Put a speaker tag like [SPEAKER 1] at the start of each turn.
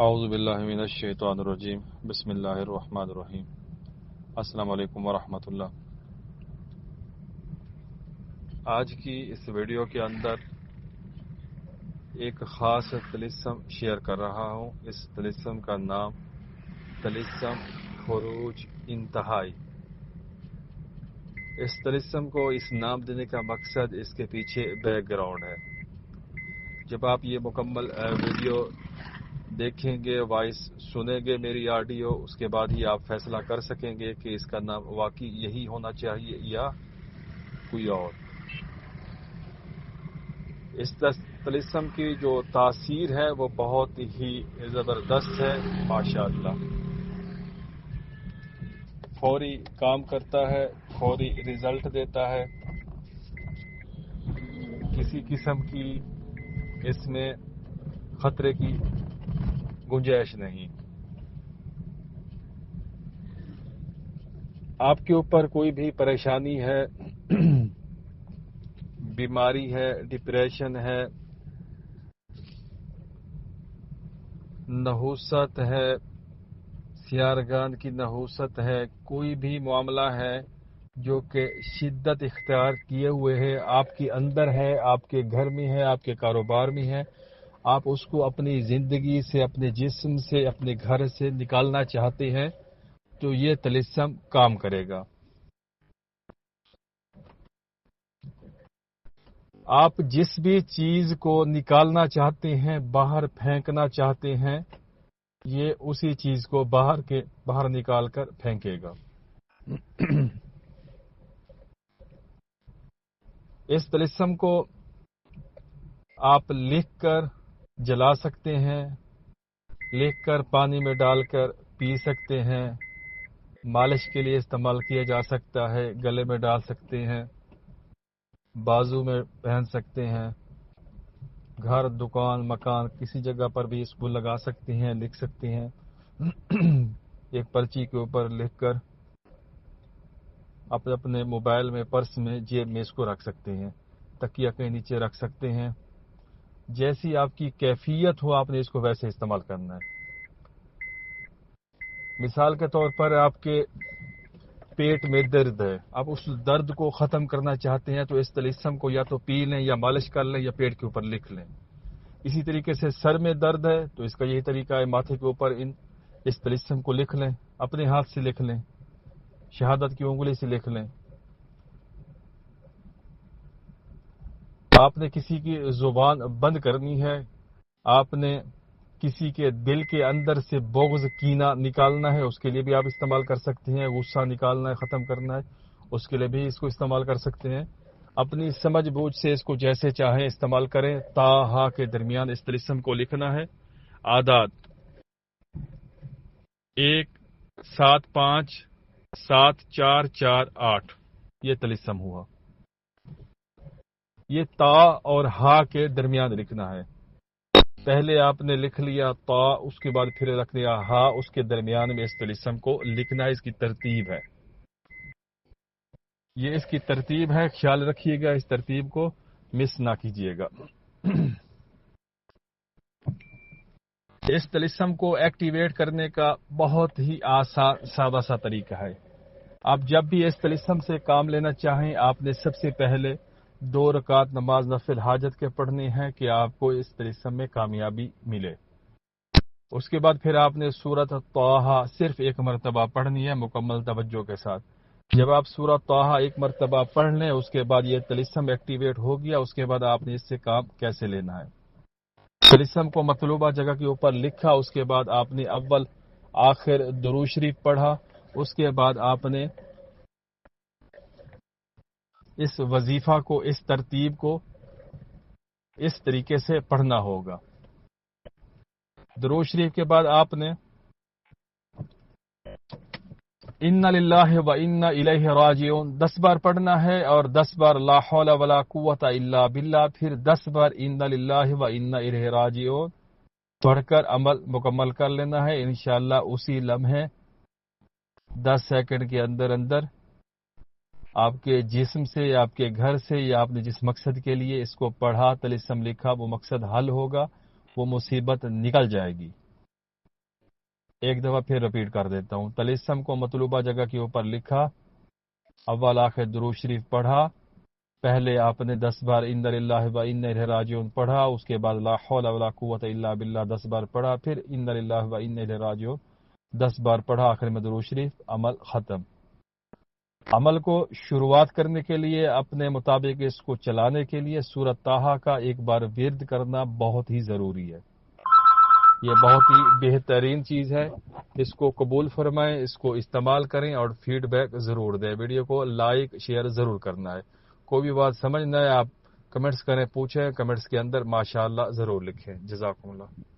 [SPEAKER 1] اعوذ باللہ من الشیطان الرجیم بسم اللہ الرحمن الرحیم السلام علیکم ورحمۃ اللہ۔ آج کی اس ویڈیو کے اندر ایک خاص طلسم شیئر کر رہا ہوں۔ اس طلسم کا نام طلسم خروج انتہائی۔ اس طلسم کو اس نام دینے کا مقصد اس کے پیچھے بیک گراؤنڈ ہے۔ جب آپ یہ مکمل ویڈیو دیکھیں گے، وائس سنیں گے میری آڈیو، اس کے بعد ہی آپ فیصلہ کر سکیں گے کہ اس کا نام واقعی یہی ہونا چاہیے یا کوئی اور۔ اس طلسم کی جو تاثیر ہے وہ بہت ہی زبردست ہے، ماشاءاللہ۔ فوری کام کرتا ہے، فوری رزلٹ دیتا ہے، کسی قسم کی اس میں خطرے کی گنجائش نہیں۔ آپ کے اوپر کوئی بھی پریشانی ہے، بیماری ہے، ڈپریشن ہے، نحوست ہے، سیارگان کی نحوست ہے، کوئی بھی معاملہ ہے جو کہ شدت اختیار کیے ہوئے ہے، آپ کے اندر ہے، آپ کے گھر میں ہے، آپ کے کاروبار میں ہے، آپ اس کو اپنی زندگی سے، اپنے جسم سے، اپنے گھر سے نکالنا چاہتے ہیں تو یہ طلسم کام کرے گا۔ آپ جس بھی چیز کو نکالنا چاہتے ہیں، باہر پھینکنا چاہتے ہیں، یہ اسی چیز کو باہر نکال کر پھینکے گا۔ اس طلسم کو آپ لکھ کر جلا سکتے ہیں، لکھ کر پانی میں ڈال کر پی سکتے ہیں، مالش کے لیے استعمال کیا جا سکتا ہے، گلے میں ڈال سکتے ہیں، بازو میں پہن سکتے ہیں، گھر، دکان، مکان، کسی جگہ پر بھی اس کو لگا سکتے ہیں، لکھ سکتے ہیں۔ ایک پرچی کے اوپر لکھ کر اپنے موبائل میں، پرس میں، جیب میں اس کو رکھ سکتے ہیں، تکیہ کے نیچے رکھ سکتے ہیں۔ جیسی آپ کی کیفیت ہو، آپ نے اس کو ویسے استعمال کرنا ہے۔ مثال کے طور پر آپ کے پیٹ میں درد ہے، آپ اس درد کو ختم کرنا چاہتے ہیں تو اس طلسم کو یا تو پی لیں یا مالش کر لیں یا پیٹ کے اوپر لکھ لیں۔ اسی طریقے سے سر میں درد ہے تو اس کا یہی طریقہ ہے، ماتھے کے اوپر اس طلسم کو لکھ لیں، اپنے ہاتھ سے لکھ لیں، شہادت کی انگلی سے لکھ لیں۔ آپ نے کسی کی زبان بند کرنی ہے، آپ نے کسی کے دل کے اندر سے بغض، کینہ نکالنا ہے، اس کے لیے بھی آپ استعمال کر سکتے ہیں۔ غصہ نکالنا ہے، ختم کرنا ہے، اس کے لیے بھی اس کو استعمال کر سکتے ہیں۔ اپنی سمجھ بوجھ سے اس کو جیسے چاہیں استعمال کریں۔ تا ہا کے درمیان اس طلسم کو لکھنا ہے۔ اعداد 1 7 5 7 4 4 8 یہ طلسم ہوا۔ یہ تا اور ہا کے درمیان لکھنا ہے۔ پہلے آپ نے لکھ لیا تا، اس کے بعد پھر رکھ لیا ہا، اس کے درمیان میں اس طلسم کو لکھنا ہے۔ اس کی ترتیب ہے، یہ اس کی ترتیب ہے، خیال رکھیے گا، اس ترتیب کو مس نہ کیجیے گا۔ اس طلسم کو ایکٹیویٹ کرنے کا بہت ہی آسان سادہ سا طریقہ ہے۔ آپ جب بھی اس طلسم سے کام لینا چاہیں، آپ نے سب سے پہلے 2 رکعت نماز نفل حاجت کے پڑھنے ہیں کہ آپ کو اس طلسم میں کامیابی ملے۔ اس کے بعد پھر آپ نے سورۃ طٰہٰ صرف 1 مرتبہ پڑھنی ہے، مکمل توجہ کے ساتھ۔ جب آپ سورۃ طٰہٰ 1 مرتبہ پڑھ لیں، اس کے بعد یہ طلسم ایکٹیویٹ ہو گیا۔ اس کے بعد آپ نے اس سے کام کیسے لینا ہے، طلسم کو مطلوبہ جگہ کے اوپر لکھا، اس کے بعد آپ نے اول آخر درود شریف پڑھا، اس کے بعد آپ نے اس وظیفہ کو، اس ترتیب کو اس طریقے سے پڑھنا ہوگا۔ درود شریف کے بعد آپ نے اِنَّ لِلَّهِ وَإِنَّ إِلَيْهِ رَاجِعُونَ 10 بار پڑھنا ہے، اور 10 بار لا حول ولا قوت الا باللہ، پھر 10 بار اِنَّ لِلَّهِ وَإِنَّ إِلَيْهِ رَاجِعُونَ پڑھ کر عمل مکمل کر لینا ہے۔ انشاءاللہ اسی لمحے 10 سیکنڈ کے اندر اندر آپ کے جسم سے، یا آپ کے گھر سے، یا آپ نے جس مقصد کے لیے اس کو پڑھا، طلسم لکھا، وہ مقصد حل ہوگا، وہ مصیبت نکل جائے گی۔ ایک دفعہ پھر رپیٹ کر دیتا ہوں. تلسم کو مطلوبہ جگہ کے اوپر لکھا، اول آخر درود شریف پڑھا. پہلے آپ نے 10 بار انا للہ و انا الیہ راجعون پڑھا، اس کے بعد لا حول ولا قوت الا باللہ 10 بار پڑھا، پھر انا للہ و انا الیہ راجعون 10 بار پڑھا، آخر میں درود شریف. عمل ختم. عمل کو شروعات کرنے کے لیے، اپنے مطابق اس کو چلانے کے لیے سورۃ طٰہٰ کا ایک بار ورد کرنا بہت ہی ضروری ہے. یہ بہت ہی بہترین چیز ہے. اس کو قبول فرمائیں، اس کو استعمال کریں اور فیڈ بیک ضرور دیں. ویڈیو کو لائک شیئر ضرور کرنا ہے. کوئی بھی بات سمجھ نہ آئے آپ کمنٹس کریں، پوچھیں، کمنٹس کے اندر ماشاءاللہ ضرور لکھیں. جزاکم اللہ.